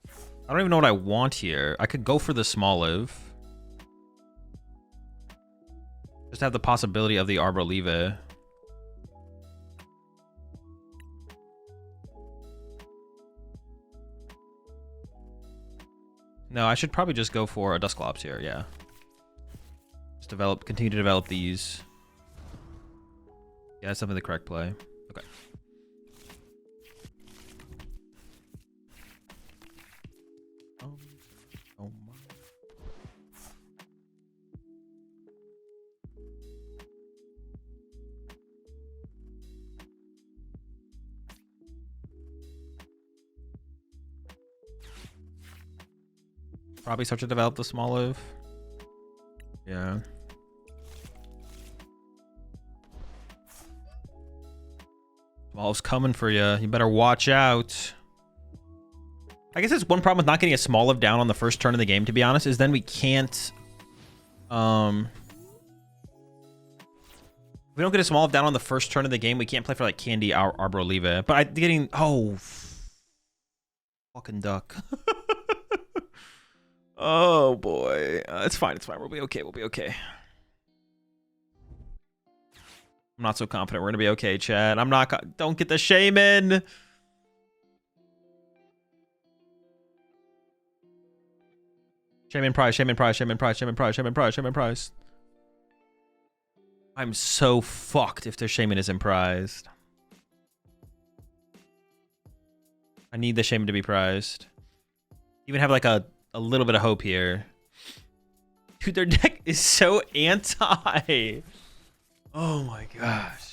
I don't even know what I want here. I could go for the Smoliv. Just have the possibility of the Arboliva. No, I should probably just go for a Dusclops here, yeah. Just continue to develop these. Yeah, that's definitely the correct play. Okay. Probably start to develop the Smoliv. Yeah. Smoliv's coming for you. You better watch out. I guess that's one problem with not getting a Smoliv down on the first turn of the game, to be honest, is then we can't... If we don't get a Smoliv down on the first turn of the game, we can't play for, like, Candy or Arboliva. But getting... Oh. Fucking duck. Oh, boy. It's fine. It's fine. We'll be okay. We'll be okay. I'm not so confident we're going to be okay, Chad. I'm not... Don't get the Shaman. Shaman prize, Shaman prize, Shaman prize, Shaman prize, Shaman prize, Shaman prize. I'm so fucked if their Shaman isn't prized. I need the Shaman to be prized. Even have like a little bit of hope here. Dude, their deck is so anti. Oh my gosh.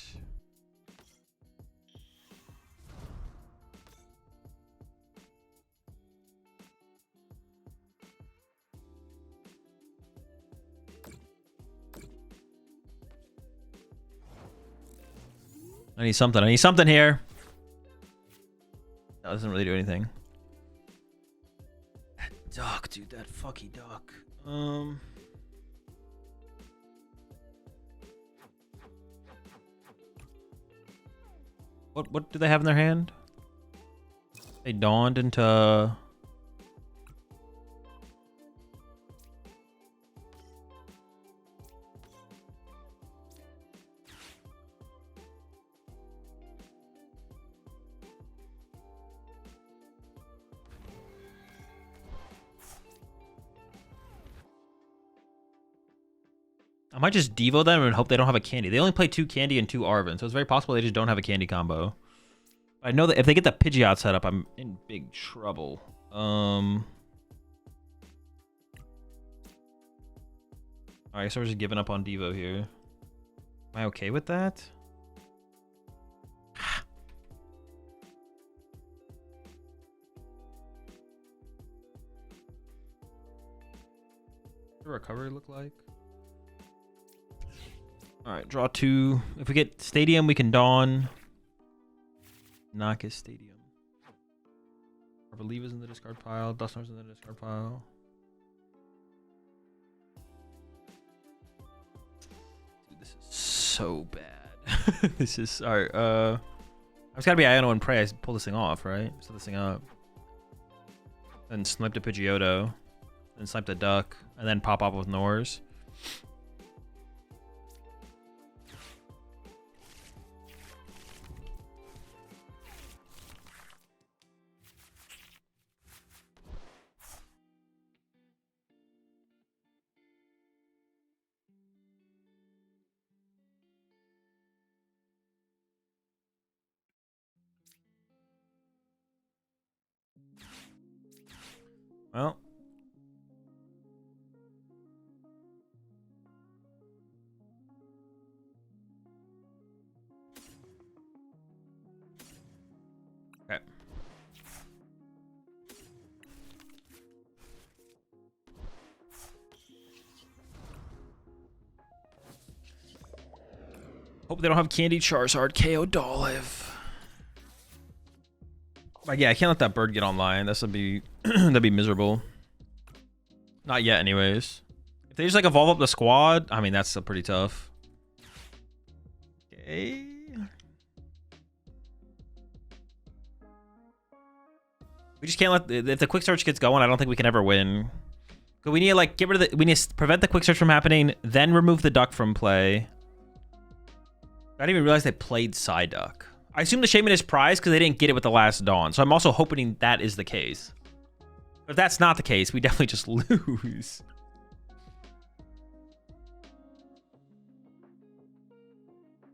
I need something. I need something here. That doesn't really do anything. That duck, dude. That fucky duck. What do they have in their hand? They dawned into... I might just Devo them and hope they don't have a Candy. They only play 2 Candy and 2 Arven, so it's very possible they just don't have a Candy combo. I know that if they get the Pidgeot set up, I'm in big trouble. Alright, so we're just giving up on Devo here. Am I okay with that? What's the recovery look like? Alright, draw 2. If we get Stadium, we can Dawn. Knock his Stadium. Arboliva's in the discard pile. Dusknoir's in the discard pile. Dude, this is so bad. This is... Alright, it's gotta be Iono and PRE. I pull this thing off, right? Set this thing up. Then snipe to Pidgeotto. Then snipe the Duck. And then pop off with Nors. Well. Okay. Hope they don't have Candy Charizard KO Dolliv. Like, yeah, I can't let that bird get online. This would be that'd be miserable. Not yet, anyways. If they just like evolve up the squad, I mean that's still pretty tough. Okay. We just can't let if the quick search gets going. I don't think we can ever win. But we need to like get rid of the. We need to prevent the quick search from happening, then remove the duck from play. I didn't even realize they played Psyduck. I assume the Shaman is prized because they didn't get it with the last Dawn. So I'm also hoping that is the case. But if that's not the case, we definitely just lose.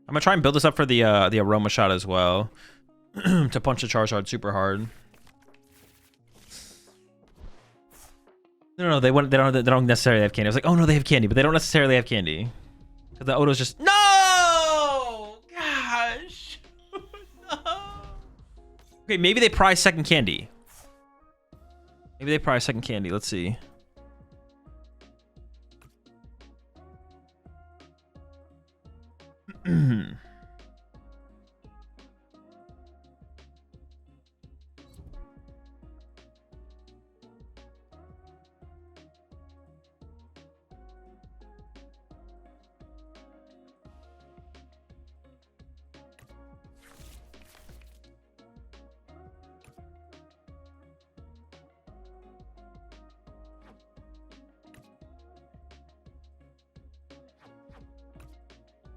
I'm going to try and build this up for the Aroma Shot as well. To punch the Charizard super hard. No, they don't necessarily have Candy. I was like, oh no, they have Candy, but they don't necessarily have Candy. So the Odo's just... No! Gosh! No! Okay, maybe they prize second Candy. Maybe they prize second Candy. Let's see.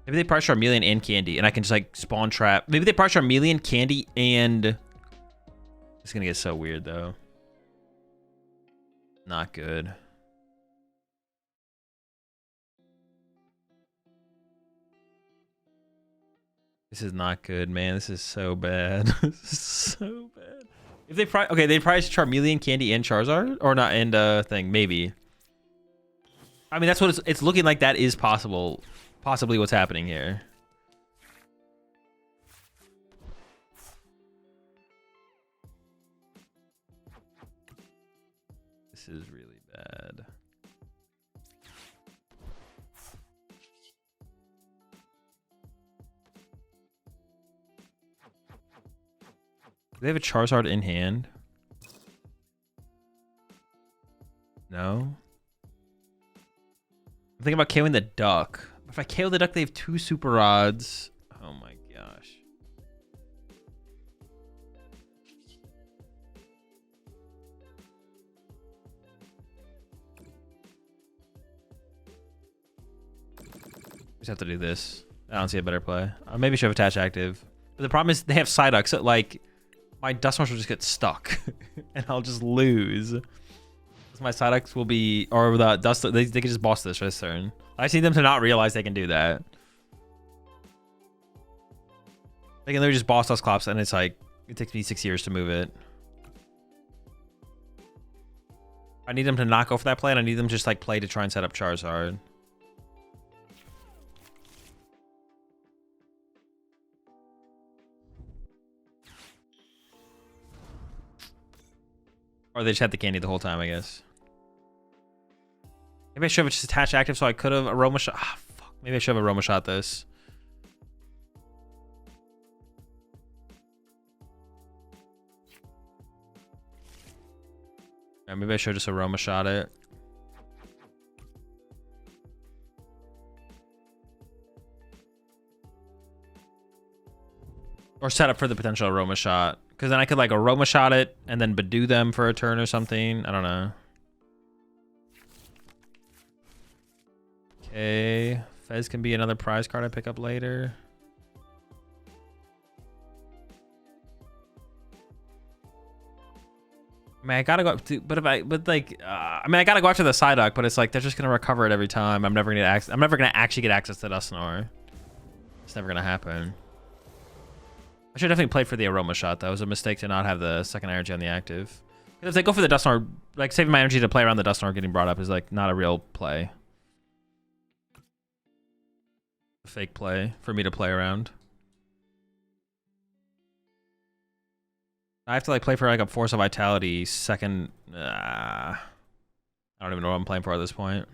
Maybe they price Charmeleon and Candy, and I can just like spawn trap. Maybe they price Charmeleon, Candy, and it's gonna get so weird though. Not good. This is not good, man. This is so bad. This is so bad. If they price, okay, they price Charmeleon, Candy, and Charizard, or not, and thing, maybe. I mean, that's what it's looking like. That is possible. Possibly what's happening here. This is really bad. Do they have a Charizard in hand? No. I'm thinking about KOing the duck. If I KO the duck, they have 2 super rods. Oh my gosh. Just have to do this. I don't see a better play. Maybe I should have attached active. But the problem is they have Psyduck, so like my Dusknoirs will just get stuck and I'll just lose. My Psyducks will be, or the Dust, they can just boss this for this turn. I just need them to not realize they can do that. They can literally just boss Dusclops, and it's like, it takes me 6 years to move it. I need them to knock off that play, and I need them to just like play to try and set up Charizard. Or they just had the Candy the whole time, I guess. Maybe I should have just attached active so I could have Aroma Shot. Ah, fuck. Maybe I should have Aroma Shot this. Yeah, maybe I should just Aroma Shot it. Or set up for the potential Aroma Shot. Because then I could like Aroma Shot it and then Budew them for a turn or something. I don't know. Okay. Fez can be another prize card I pick up later. I mean, I gotta go up to, but I mean, I gotta go after the Psyduck, but it's like they're just gonna recover it every time. I'm never gonna actually get access to Dusknoir. It's never gonna happen. I should definitely play for the Aroma Shot, though. It was a mistake to not have the second energy on the active. If they go for the Dusknoir, like saving my energy to play around the Dusknoir getting brought up is like not a real play. A fake play for me to play around. I have to like play for like a Forest of Vitality second. I don't even know what I'm playing for at this point.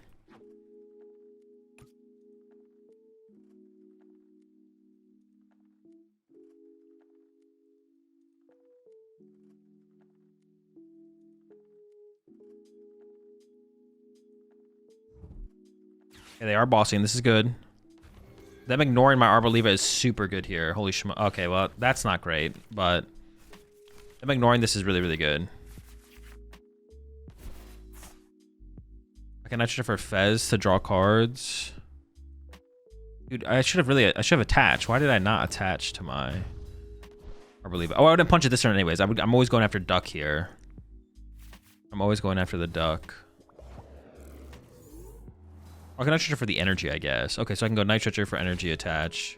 Yeah, they are bossing. This is good. Them ignoring my Arboliva is super good here. Holy schmo. Okay, well, that's not great, but them ignoring this is really, really good. I can actually for Fez to draw cards. Dude, I should have attached. Why did I not attach to my Arboliva? Oh, I wouldn't punch it this turn anyways. I'm always going after duck here. I'm always going after the duck. I can Night Stretcher for the energy, I guess. Okay, so I can go Night Stretcher for energy attach.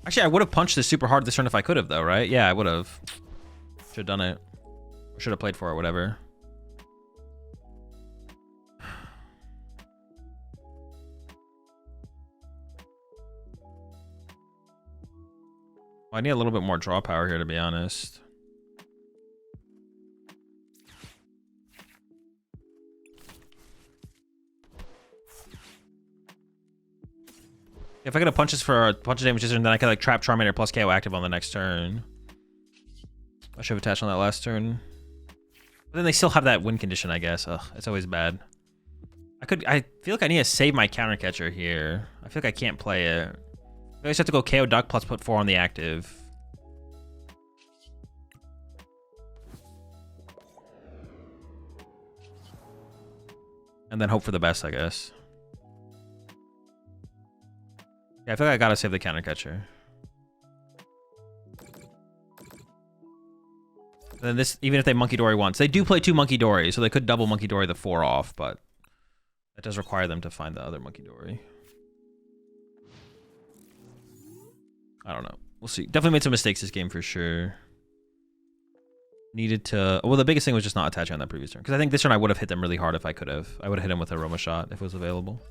Actually, I would have punched this super hard this turn if I could have, though, right? Yeah, I would have. Should have done it. Or should have played for it, whatever. I need a little bit more draw power here, to be honest. If I get a punches for a punch damage this turn, then I can like trap Charmander plus KO active on the next turn. I should have attached on that last turn. But then they still have that win condition, I guess. Ugh, it's always bad. I feel like I need to save my counter catcher here. I feel like I can't play it. I just have to go KO Duck plus put 4 on the active. And then hope for the best, I guess. Yeah, I feel like I gotta save the counter catcher. And then this, even if they Monkey Dory once, they do play 2 Monkey Dory, so they could double Monkey Dory the 4 off, but that does require them to find the other Monkey Dory. I don't know. We'll see. Definitely made some mistakes this game for sure. Needed to... Well, the biggest thing was just not attaching on that previous turn. Because I think this turn I would have hit them really hard if I could have. I would have hit him with a Aroma Shot if it was available.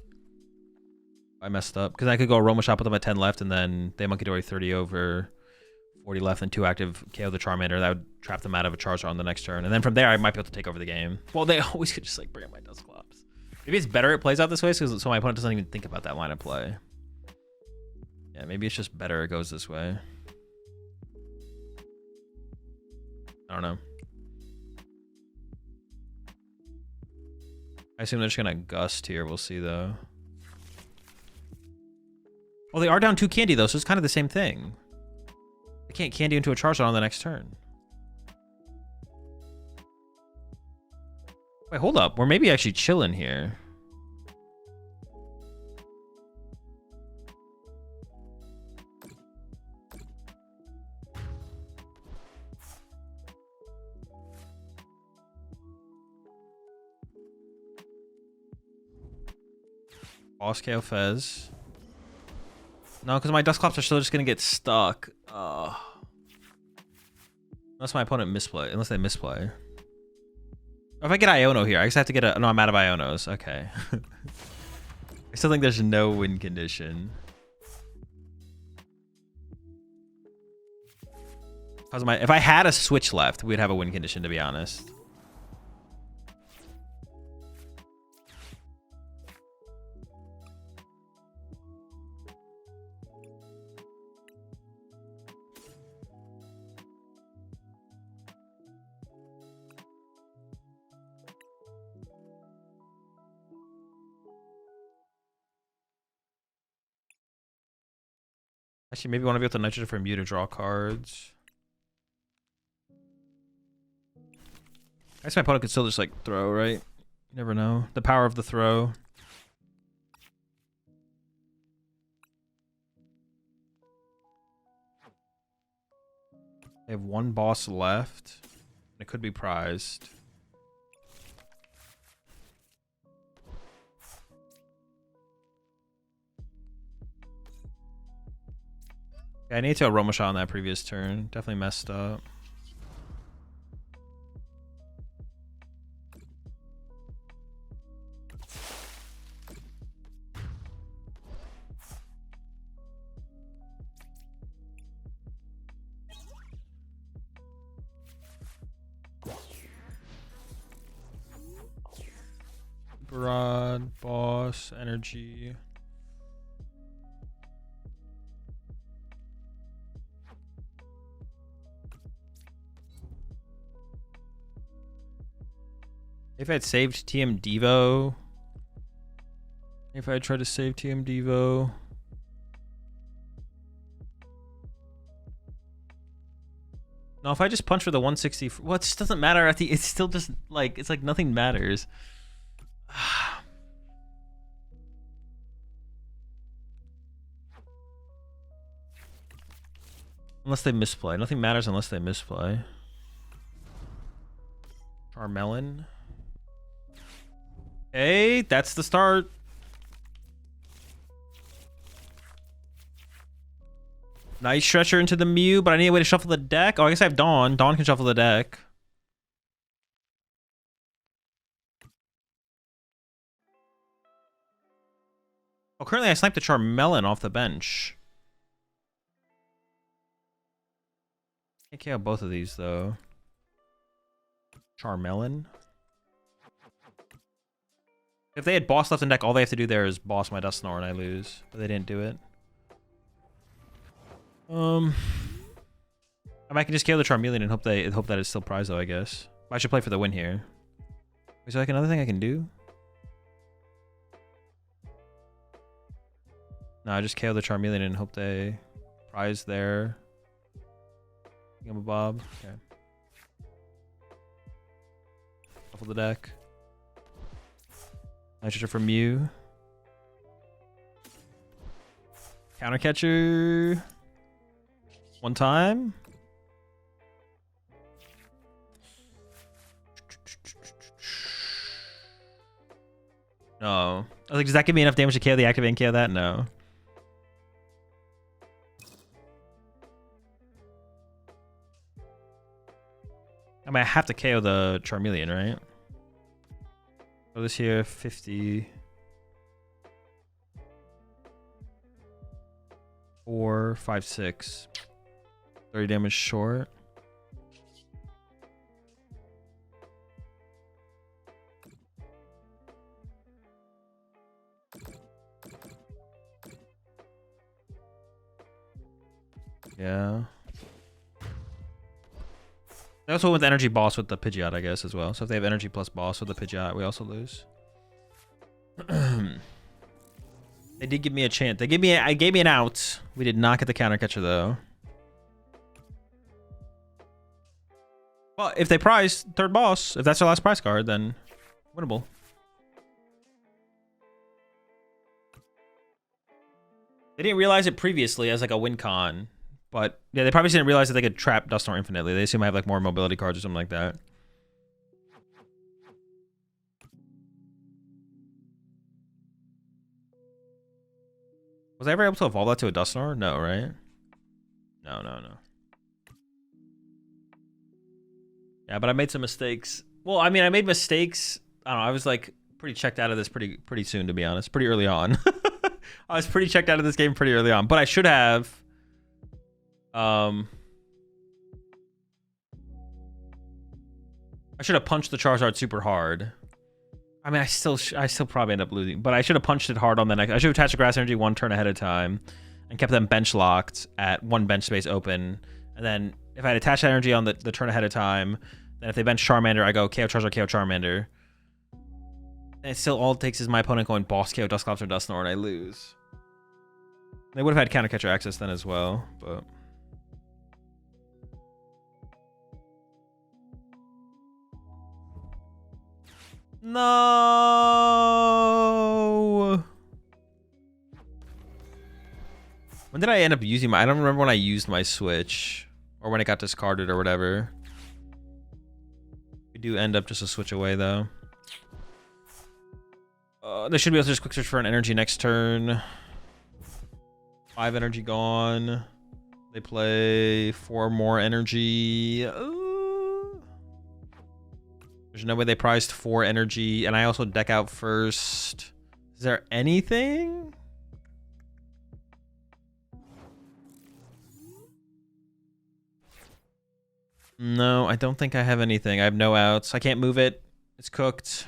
I messed up. Because I could go Aroma Shot, put them at 10 left, and then they Monkey Dory 30 over, 40 left, and 2 active KO the Charmander. That would trap them out of a Charizard on the next turn. And then from there, I might be able to take over the game. Well, they always could just like bring up my Dusclops. Maybe it's better it plays out this way, so my opponent doesn't even think about that line of play. Yeah, maybe it's just better it goes this way. I don't know. I assume they're just gonna gust here. We'll see though. Well, they are down 2 candy though, so it's kind of the same thing. They can't candy into a Charizard on the next turn. Wait, hold up. We're maybe actually chilling here. Boss KO Fez. No, because my Dusclops are still just going to get stuck. Unless my opponent misplay. Unless they misplay. If I get Iono here, I just have to get a... No, I'm out of Ionos. Okay. I still think there's no win condition. If I had a Switch left, we'd have a win condition, to be honest. Actually, maybe want to be able to nitrogen from you to draw cards. I guess my opponent could still just like throw, right? You never know. The power of the throw. They have 1 boss left. It could be prized. I need to Aroma Shot on that previous turn. Definitely messed up. Broad, boss, energy. If I had saved TM Devo. If I had tried to save TM Devo. No, if I just punch for the 160, well, it just doesn't matter. It's still just like, it's like nothing matters. Unless they misplay. Nothing matters unless they misplay. Charmelon. Hey, that's the start. Night Stretcher into the Mew, but I need a way to shuffle the deck. Oh, I guess I have Dawn. Dawn can shuffle the deck. Oh, currently I sniped the Charmelon off the bench. Can't KO both of these, though. Charmelon. If they had boss left in deck, all they have to do there is boss my Dusknoir and I lose. But they didn't do it. I mean, I can just KO the Charmeleon and hope that it's still prize though, I guess. I should play for the win here. Is there like another thing I can do? No, I just KO the Charmeleon and hope they prize there. Give him a bob. Okay. Shuffle the deck. Night Stretcher from Mew. Counter catcher. One time. No. I was like, does that give me enough damage to KO the activate and KO that? No. I mean, I have to KO the Charmeleon, right? So this here, 50. 4, 5, 6. 30 damage short. Yeah. They also went with Energy Boss with the Pidgeot, I guess, as well. So if they have Energy plus Boss with the Pidgeot, we also lose. They did give me a chance. They gave me an out. We did not get the counter catcher though. Well, if they prize third boss, if that's their last prize card, then winnable. They didn't realize it previously as like a win con. But yeah, they probably didn't realize that they could trap Dusknoir infinitely. They assume I have like more mobility cards or something like that. Was I ever able to evolve that to a Dusknoir? No, right? No. Yeah, but I made some mistakes. Well, I mean, I made mistakes. I don't know. I was like pretty checked out of this pretty soon, to be honest. Pretty early on. I was pretty checked out of this game pretty early on. But I should have. I should have punched the Charizard super hard. I mean, I still probably end up losing, but I should have punched it hard on the next. I should have attached a Grass Energy 1 turn ahead of time, and kept them bench locked at 1 bench space open. And then if I had attached that energy on the turn ahead of time, then if they bench Charmander, I go KO Charizard, KO Charmander. And it still all it takes is my opponent going boss KO Dusclops or Dusknoir, and I lose. They would have had counter catcher access then as well, but. No. When did I end up using my? I don't remember when I used my Switch or when it got discarded or whatever. We do end up just a switch away though. They should be able to just quick search for an energy next turn. 5 energy gone. They play 4 more energy. There's no way they prized 4 energy, and I also deck out first. Is there anything? No, I don't think I have anything. I have no outs. I can't move it. It's cooked.